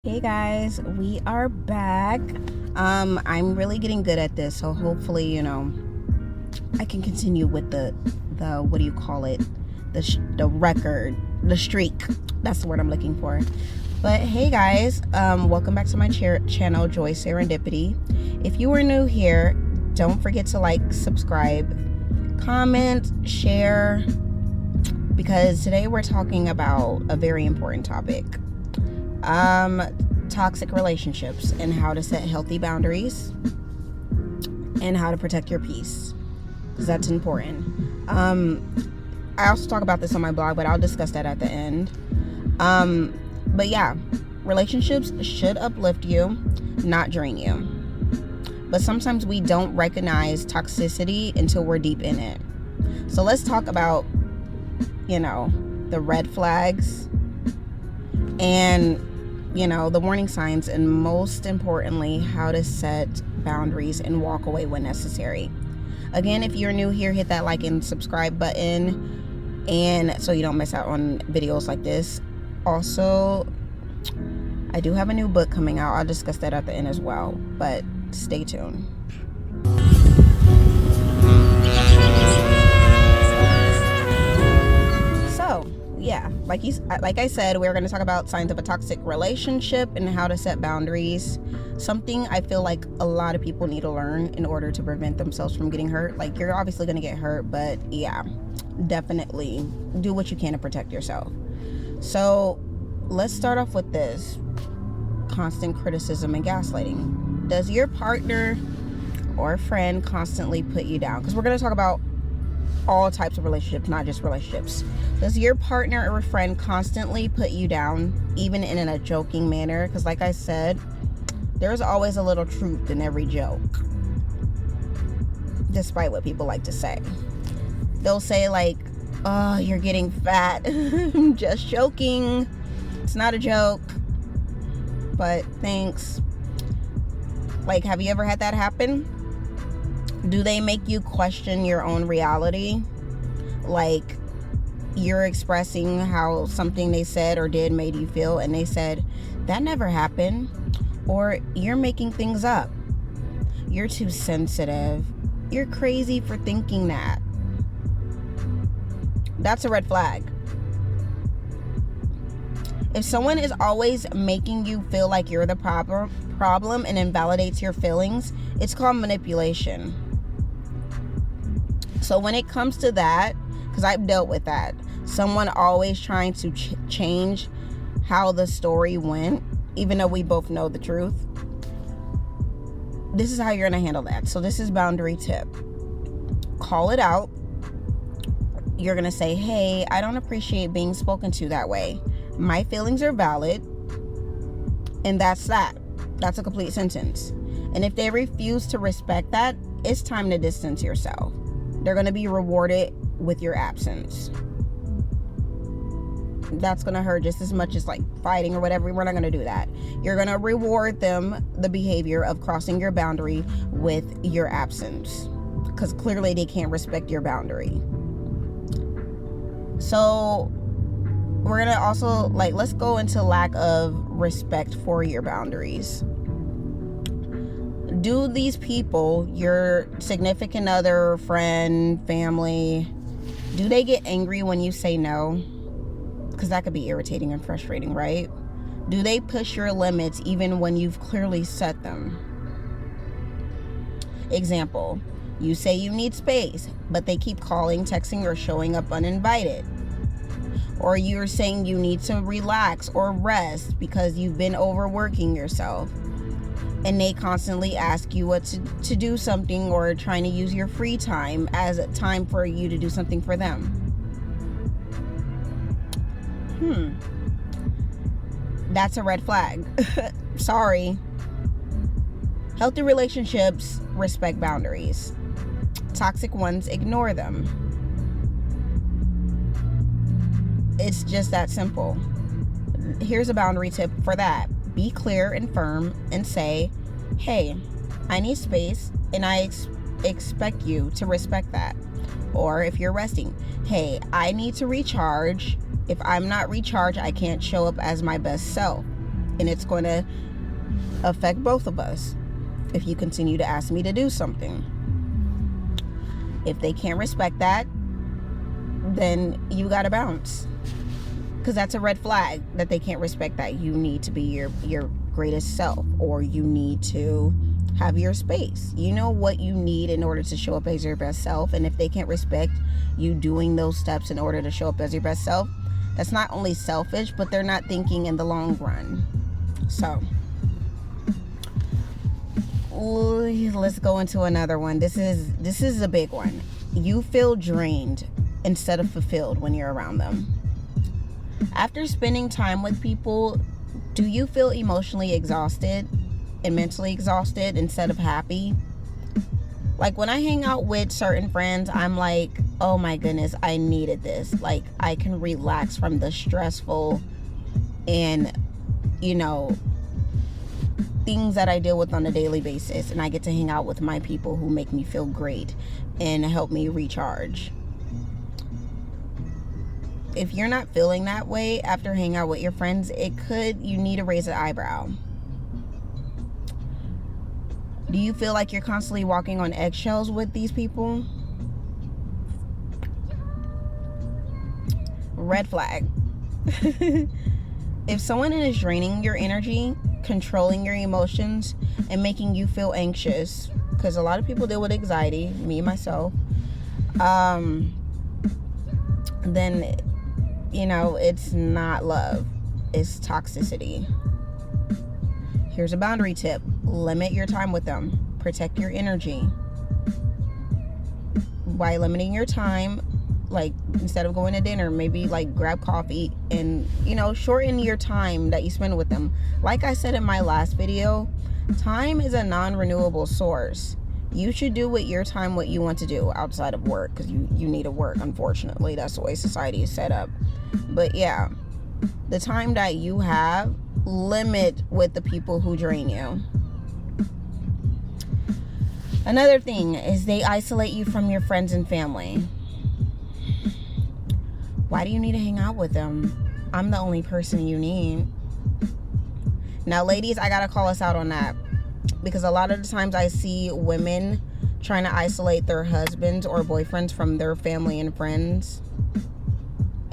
Hey guys, we are back. I'm really getting good at this, so hopefully, I can continue with the what do you call it? The record, the streak. That's the word I'm looking for. But hey guys, welcome back to my channel, Joy Serendipity. If you are new here, don't forget to like, subscribe, comment, share, because today we're talking about a very important topic. Toxic relationships and how to set healthy boundaries and how to protect your peace, because that's important. I also talk about this on my blog, but I'll discuss that at the end. But yeah, relationships should uplift you, not drain you. But sometimes we don't recognize toxicity until we're deep in it. So let's talk about, the red flags and the warning signs, and most importantly, how to set boundaries and walk away when necessary. Again, if you're new here, hit that like and subscribe button, and so you don't miss out on videos like this. Also, I do have a new book coming out. I'll discuss that at the end as well, but stay tuned. So yeah, like I said, we're going to talk about signs of a toxic relationship and how to set boundaries. Something I feel like a lot of people need to learn in order to prevent themselves from getting hurt. Like, you're obviously going to get hurt, but yeah, definitely do what you can to protect yourself. So let's start off with this: constant criticism and gaslighting. Does your partner or friend constantly put you down? Because we're going to talk about all types of relationships, not just relationships. Does your partner or friend constantly put you down, even in a joking manner? Because like I said, there's always a little truth in every joke, despite what people like to say. They'll say like, "Oh, you're getting fat." I'm just joking. It's not a joke, but thanks. Like, have you ever had that happen? Do they make you question your own reality? Like, you're expressing how something they said or did made you feel, and they said, "That never happened." Or, "You're making things up. You're too sensitive. You're crazy for thinking that." That's a red flag. If someone is always making you feel like you're the problem and invalidates your feelings, it's called manipulation. So when it comes to that, because I've dealt with that, someone always trying to change how the story went, even though we both know the truth, this is how you're going to handle that. So this is boundary tip. Call it out. You're going to say, "Hey, I don't appreciate being spoken to that way. My feelings are valid." And that's that. That's a complete sentence. And if they refuse to respect that, it's time to distance yourself. They're going to be rewarded with your absence. That's going to hurt just as much as like fighting or whatever. We're not going to do that. You're going to reward them the behavior of crossing your boundary with your absence, because clearly they can't respect your boundary. So we're going to also, let's go into lack of respect for your boundaries. Do these people, your significant other, friend, family, do they get angry when you say no? Because that could be irritating and frustrating, right? Do they push your limits even when you've clearly set them? Example, you say you need space, but they keep calling, texting, or showing up uninvited. Or you're saying you need to relax or rest because you've been overworking yourself, and they constantly ask you what to do something, or trying to use your free time as a time for you to do something for them. That's a red flag. Sorry. Healthy relationships respect boundaries. Toxic ones ignore them. It's just that simple. Here's a boundary tip for that. Be clear and firm and say, "Hey, I need space, and I expect you to respect that." Or if you're resting, "Hey, I need to recharge. If I'm not recharged, I can't show up as my best self." And it's going to affect both of us if you continue to ask me to do something. If they can't respect that, then you gotta bounce, because that's a red flag that they can't respect that. You need to be your greatest self, or you need to have your space. You know what you need in order to show up as your best self, and if they can't respect you doing those steps in order to show up as your best self, that's not only selfish, but they're not thinking in the long run. So let's go into another one. This is a big one. You feel drained instead of fulfilled when you're around them. After spending time with people, do you feel emotionally exhausted and mentally exhausted instead of happy? Like, when I hang out with certain friends, I'm like, oh my goodness, I needed this. Like, I can relax from the stressful and, things that I deal with on a daily basis, and I get to hang out with my people who make me feel great and help me recharge. If you're not feeling that way after hanging out with your friends, you need to raise an eyebrow. Do you feel like you're constantly walking on eggshells with these people? Red flag. If someone is draining your energy, controlling your emotions, and making you feel anxious, because a lot of people deal with anxiety, me myself, then it's not love, it's toxicity. Here's a boundary tip: limit your time with them. Protect your energy. By limiting your time, like, instead of going to dinner, maybe like grab coffee and shorten your time that you spend with them. Like I said in my last video, time is a non-renewable source. You should do with your time what you want to do outside of work, because you need to work. Unfortunately, that's the way society is set up. But yeah, the time that you have, limit with the people who drain you. Another thing is they isolate you from your friends and family. Why do you need to hang out with them? I'm the only person you need. Now, ladies, I gotta call us out on that, because a lot of the times I see women trying to isolate their husbands or boyfriends from their family and friends,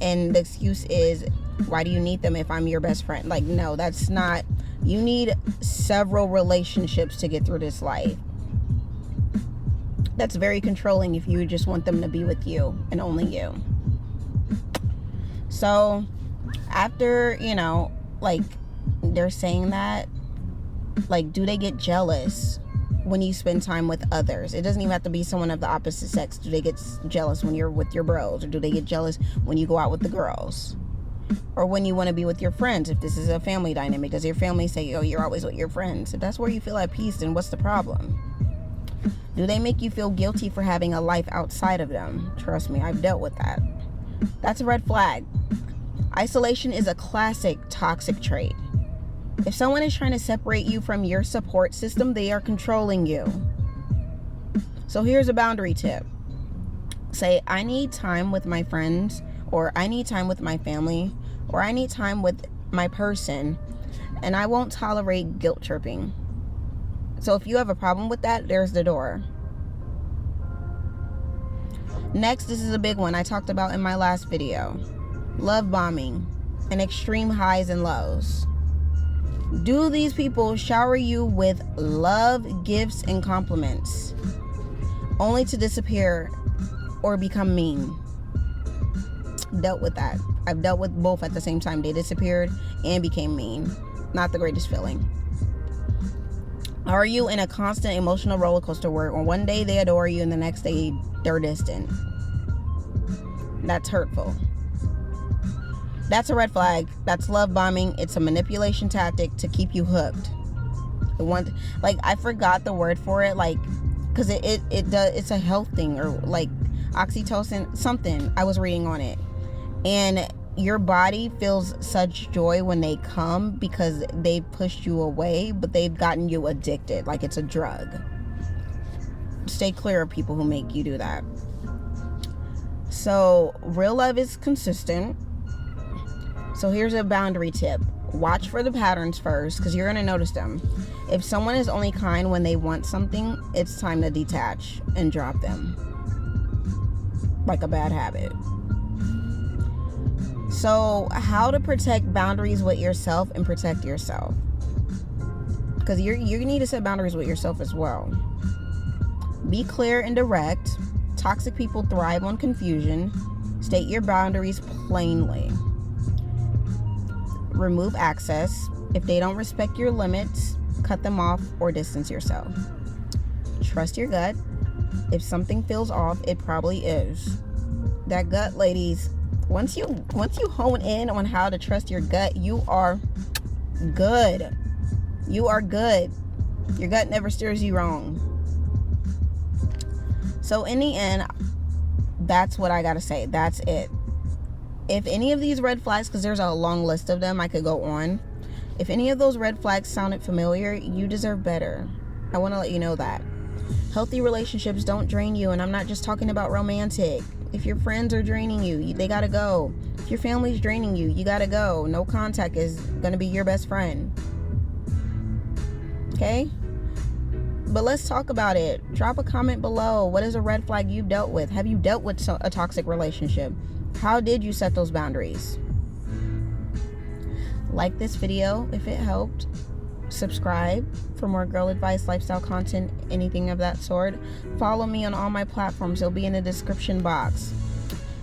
and the excuse is, why do you need them if I'm your best friend? Like, no, that's not. You need several relationships to get through this life. That's very controlling if you just want them to be with you and only you. So after, like, they're saying that, like, do they get jealous when you spend time with others? It doesn't even have to be someone of the opposite sex. Do they get jealous when you're with your bros? Or do they get jealous when you go out with the girls? Or when you want to be with your friends? If this is a family dynamic, does your family say, oh, you're always with your friends? If that's where you feel at peace, then what's the problem? Do they make you feel guilty for having a life outside of them? Trust me, I've dealt with that. That's a red flag. Isolation is a classic toxic trait. If someone is trying to separate you from your support system, they are controlling you. So here's a boundary tip. Say, I need time with my friends, or I need time with my family, or I need time with my person, and I won't tolerate guilt tripping. So if you have a problem with that, there's the door. Next, this is a big one I talked about in my last video. Love bombing and extreme highs and lows. Do these people shower you with love, gifts, and compliments, only to disappear or become mean? Dealt with that. I've dealt with both at the same time. They disappeared and became mean. Not the greatest feeling. Are you in a constant emotional roller coaster where one day they adore you and the next day they're distant? That's hurtful. That's a red flag. That's love bombing. It's a manipulation tactic to keep you hooked. I forgot the word for it, because it's a health thing, or like oxytocin, something. I was reading on it. And your body feels such joy when they come because they pushed you away, but they've gotten you addicted, like it's a drug. Stay clear of people who make you do that. So real love is consistent. So here's a boundary tip. Watch for the patterns first, because you're going to notice them. If someone is only kind when they want something, it's time to detach and drop them. Like a bad habit. So, how to protect boundaries with yourself and protect yourself. Because you need to set boundaries with yourself as well. Be clear and direct. Toxic people thrive on confusion. State your boundaries plainly. Remove access. If they don't respect your limits, cut them off or distance yourself. Trust your gut. If something feels off, it probably is. That gut, ladies, once you hone in on how to trust your gut, you are good. You are good. Your gut never steers you wrong. So in the end, that's what I gotta say. That's it. If any of these red flags, because there's a long list of them, I could go on. If any of those red flags sounded familiar, you deserve better. I want to let you know that. Healthy relationships don't drain you, and I'm not just talking about romantic. If your friends are draining you, they gotta go. If your family's draining you, you gotta go. No contact is gonna be your best friend. Okay? But let's talk about it. Drop a comment below. What is a red flag you've dealt with? Have you dealt with a toxic relationship? How did you set those boundaries? Like this video if it helped. Subscribe for more girl advice, lifestyle content, anything of that sort. Follow me on all my platforms. It'll be in the description box.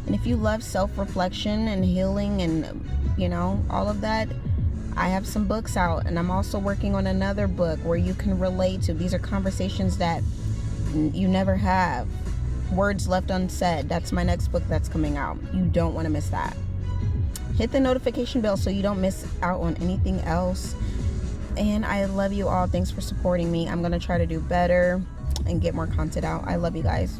And if you love self-reflection and healing and, all of that, I have some books out, and I'm also working on another book where you can relate to. These are conversations that you never have. Words left unsaid. That's my next book that's coming out. You don't want to miss that. Hit the notification bell so you don't miss out on anything else. And I love you all. Thanks for supporting me. I'm going to try to do better and get more content out. I love you guys.